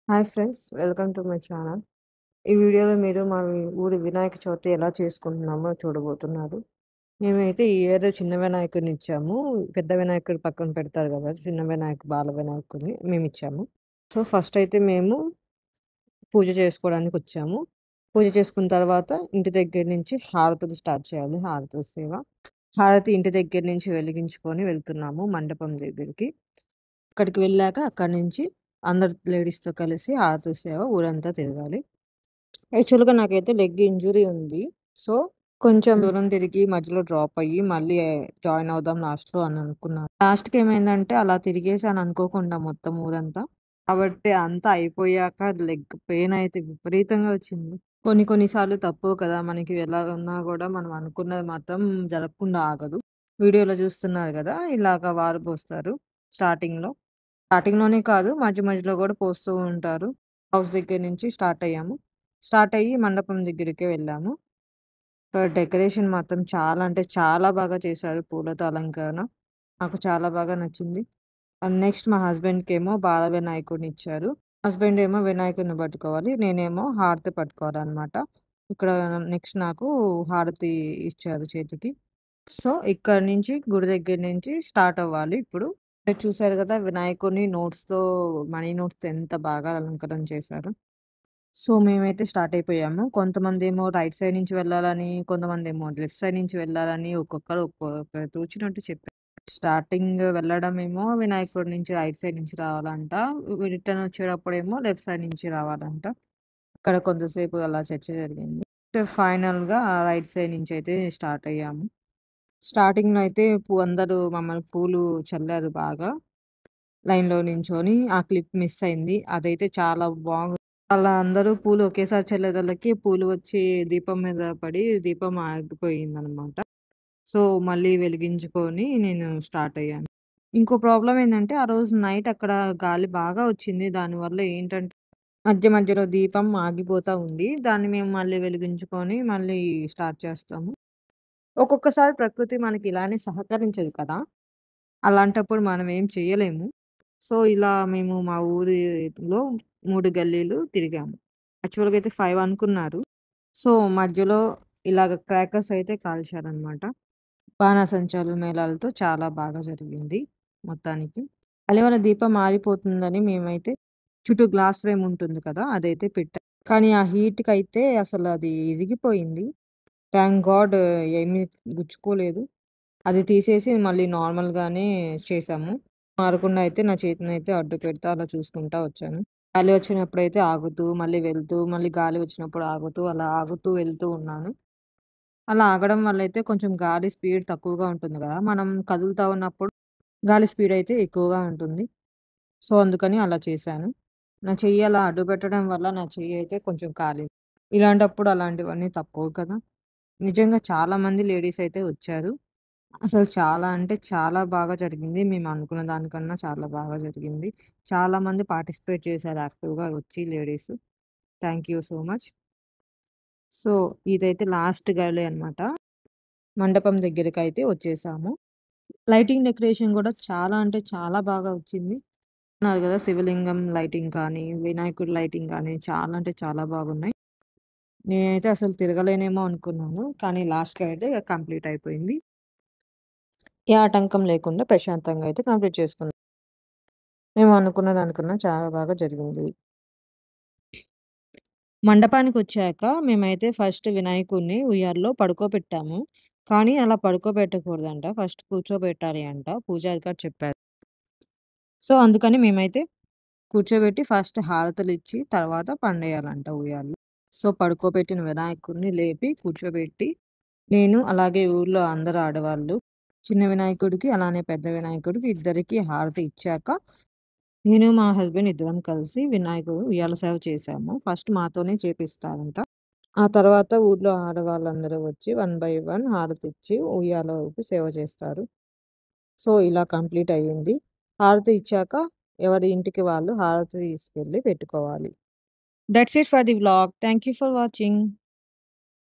Hi friends, welcome to my channel. ఈ వీడియోలో మీరు మా ఊరి వినాయక చవితి ఎలా చేసుకుంటున్నామో చూడబోతున్నారు. మేమైతే ఈ ఇయర్ చిన్న వినాయకుడిని ఇచ్చాము. పెద్ద వినాయకుడు పక్కన పెడతారు కదా, చిన్న వినాయకుడు, బాల వినాయకుడిని మేము ఇచ్చాము. సో ఫస్ట్ అయితే మేము పూజ చేసుకోవడానికి వచ్చాము. పూజ చేసుకున్న తర్వాత ఇంటి దగ్గర నుంచి హారతులు స్టార్ట్ చేయాలి. హారతుల సేవ, హారతి ఇంటి దగ్గర నుంచి వెలిగించుకొని వెళ్తున్నాము మండపం దగ్గరికి. అక్కడికి వెళ్ళాక అక్కడి నుంచి అందరు లేడీస్‌తో కలిసి హారతుల సేవ ఊరంతా తిరగాలి. యాక్చువల్‌గా నాకైతే లెగ్ ఇంజ్యూరీ ఉంది. సో, కొంచెం దూరం తిరిగి మధ్యలో డ్రాప్ అయ్యి మళ్ళీ జాయిన్ అవుదాం లాస్ట్‌లో అని అనుకున్నాను. లాస్ట్‌కి ఏమైందంటే అలా తిరిగేసాను అనుకోకుండా మొత్తం ఊరంతా. కాబట్టి అంతా అయిపోయాక లెగ్ పెయిన్ అయితే విపరీతంగా వచ్చింది. కొన్ని కొన్ని సార్లు తప్పవు కదా! మనకి ఎలా ఉన్నా గూడా మనం అనుకున్నది మాత్రం జరగకుండా ఆగదు. వీడియోలో చూస్తున్నారు గదా! ఇలాగ వారు పోస్తారు స్టార్టింగ్‌లో. స్టార్టింగ్‌లోనే కాదు, మధ్య మధ్యలో గూడా పోస్తూ ఉంటారు. హౌస్ దగ్గర నుంచి స్టార్ట్ అయ్యాము. స్టార్ట్ అయ్యి మండపం దగ్గరికే వెళ్ళాము. డెకరేషన్ మాత్రం చాలా అంటే చాలా బాగా చేశారు పూలతో అలంకరణ. నాకు చాలా బాగా నచ్చింది. అండ్ నెక్స్ట్ మా హస్బెండ్‌కేమో బాల వినాయకుడినిచ్చారు. హస్బెండ్ ఏమో వినాయకుడిని పట్టుకోవాలి. నేనేమో హారతి పట్టుకోవాలనమాట. ఇక్కడ నెక్స్ట్ నాకు హారతి ఇచ్చారు చేతికి. సో, ఇక్కడి నుంచి గుడి దగ్గర నుంచి స్టార్ట్ అవ్వాలి ఇప్పుడు. చూసారు గదా! వినాయకుడిని మనీ నోట్స్‌తో ఎంత బాగా అలంకరణ చేశారో. సో, మేమైతే స్టార్ట్ అయిపోయాము. కొంతమందేమో రైట్ సైడ్ నుంచి వెళ్ళాలని, కొంతమందేమో లెఫ్ట్ సైడ్ నుంచి వెళ్ళాలని ఒక్కొక్కరు ఒక్కొక్కరు తోచినట్టు చెప్పారు. స్టార్టింగ్ వెళ్ళడమేమో వినాయకుడి నుంచి రైట్ సైడ్ నుంచి రావాలంట. రిటర్న్ వచ్చేటప్పుడేమో లెఫ్ట్ సైడ్ నుంచి రావాలంట. అక్కడ కొంతసేపు అలా చర్చ జరిగింది. ఫైనల్‌గా రైట్ సైడ్ నుంచయితే స్టార్ట్ అయ్యాము. స్టార్టింగ్‌లో అయితే అందరూ మమ్మల్ని పూలు చల్లారు బాగా. లైన్‌లో నించొని ఆ క్లిప్ మిస్ అయింది. అదైతే చాలా అలా అందరూ పూలు ఒకేసారి చల్లేదలకి పూలు వచ్చి దీపం మీద పడి దీపం ఆగిపోయిందనమాట. సో, మళ్ళీ వెలిగించుకొని నేను స్టార్ట్ అయ్యాను. ఇంకో ప్రాబ్లమ్ ఏందంటే, ఆ రోజు నైట్ అక్కడ గాలి బాగా వచ్చింది. దానివల్ల ఏంటంటే, మధ్య మధ్యలో దీపం ఆగిపోతా ఉంది. దాన్ని మేము మళ్ళీ వెలిగించుకొని మళ్ళీ స్టార్ట్ చేస్తాము. ఒక్కొక్కసారి ప్రకృతి మనకి ఇలానే సహకరించదు కదా! అలాంటప్పుడు మనం ఏం చేయలేము. సో, ఇలా మేము మా ఊరిలో 3 గల్లీలు తిరిగాము. యాక్చువల్‌గా అయితే 5 అనుకున్నారు. సో, మధ్యలో ఇలాగ క్రాకర్స్ అయితే కాల్చారనమాట. బాణాసంచాలు, మేళాలతో చాలా బాగా జరిగింది మొత్తానికి. అలివల దీపం ఆరిపోతుందని మేమైతే చుట్టూ గ్లాస్ ఫ్రేమ్ ఉంటుంది కదా! అదైతే పెట్టాం. కానీ ఆ హీట్‌కైతే అసలది ఇరిగిపోయింది. థాంక్ గాడ్ ఏమీ గుచ్చుకోలేదు. అది తీసేసి మళ్ళీ నార్మల్‌గానే చేశాము. మారకుండా అయితే నా చేతినైతే అడ్డు పెడతా అలా చూసుకుంటా వచ్చాను. గాలి వచ్చినప్పుడైతే ఆగుతూ, మళ్ళీ వెళ్తూ, మళ్ళీ గాలి వచ్చినప్పుడు ఆగుతూ, అలా ఆగుతూ వెళ్తూ ఉన్నాను. అలా ఆగడం వల్లయితే కొంచెం గాలి స్పీడ్ తక్కువగా ఉంటుంది గదా! మనం కదులుతా ఉన్నప్పుడు గాలి స్పీడ్ అయితే ఎక్కువగా ఉంటుంది. సో, అందుకని అలా చేశాను. నా చెయ్యి అలా అడ్డుపెట్టడం వల్ల నా చెయ్యి అయితే కొంచెం కాలింది. ఇలాంటప్పుడు అలాంటివన్నీ తప్పవు కదా! నిజంగా చాలా మంది లేడీస్ అయితే వచ్చారు. అసలు చాలా అంటే చాలా బాగా జరిగింది. మేము అనుకున్న దానికన్నా చాలా బాగా జరిగింది. చాలా మంది పార్టిసిపేట్ చేశారు యాక్టివ్‌గా వచ్చి ladies. Thank you so much. So, ఇదైతే లాస్ట్ గల్లీ అన్నమాట. మండపం దగ్గరికైతే వచ్చేసాము. లైటింగ్ డెకరేషన్ గూడా చాలా అంటే చాలా బాగా వచ్చింది. అన్నారు గదా! శివలింగం లైటింగ్ కానీ, వినాయకుడి లైటింగ్ గానీ చాలా అంటే చాలా బాగున్నాయి. నేనైతే అసలు తిరగలేనేమో అనుకున్నాను. కానీ లాస్ట్‌కి అయితే కంప్లీట్ అయిపోయింది. ఏ ఆటంకం లేకుండా ప్రశాంతంగా అయితే కంప్లీట్ చేసుకున్నాం. మేము అనుకున్న దానికన్నా చాలా బాగా జరిగింది. మండపానికొచ్చాక మేమైతే ఫస్ట్ వినాయకుడిని ఉయ్యాల్లో పడుకోబెట్టాము. కానీ అలా పడుకోబెట్టకూడదంట. ఫస్ట్ కూర్చోబెట్టాలి అంట. పూజారి గారు చెప్పారు. సో, అందుకని మేమైతే కూర్చోబెట్టి ఫస్ట్ హారతులిచ్చి తర్వాత పండేయాలంట ఉయ్యాల్లో. సో, పడుకోబెట్టిన వినాయకుడిని లేపి కూర్చోబెట్టి, నేను అలాగే ఊర్లో అందరు ఆడవాళ్ళు చిన్న వినాయకుడికి, అలానే పెద్ద వినాయకుడికి ఇద్దరికీ హారతి ఇచ్చాక, నేను మా హస్బెండ్ ఇద్దరం కలిసి వినాయకుడు ఉయ్యాల సేవ చేశాము. ఫస్ట్ మాతోనే చేపిస్తారంట. ఆ తర్వాత ఊర్లో ఆడవాళ్ళందరూ వచ్చి వన్ బై వన్ హారతిచ్చి ఉయ్యాల ఊపి సేవ చేస్తారు. సో, ఇలా కంప్లీట్ అయ్యింది. హారతి ఇచ్చాక ఎవరి ఇంటికి వాళ్ళు హారతి తీసుకెళ్ళి పెట్టుకోవాలి. That's it for the vlog. Thank you for watching.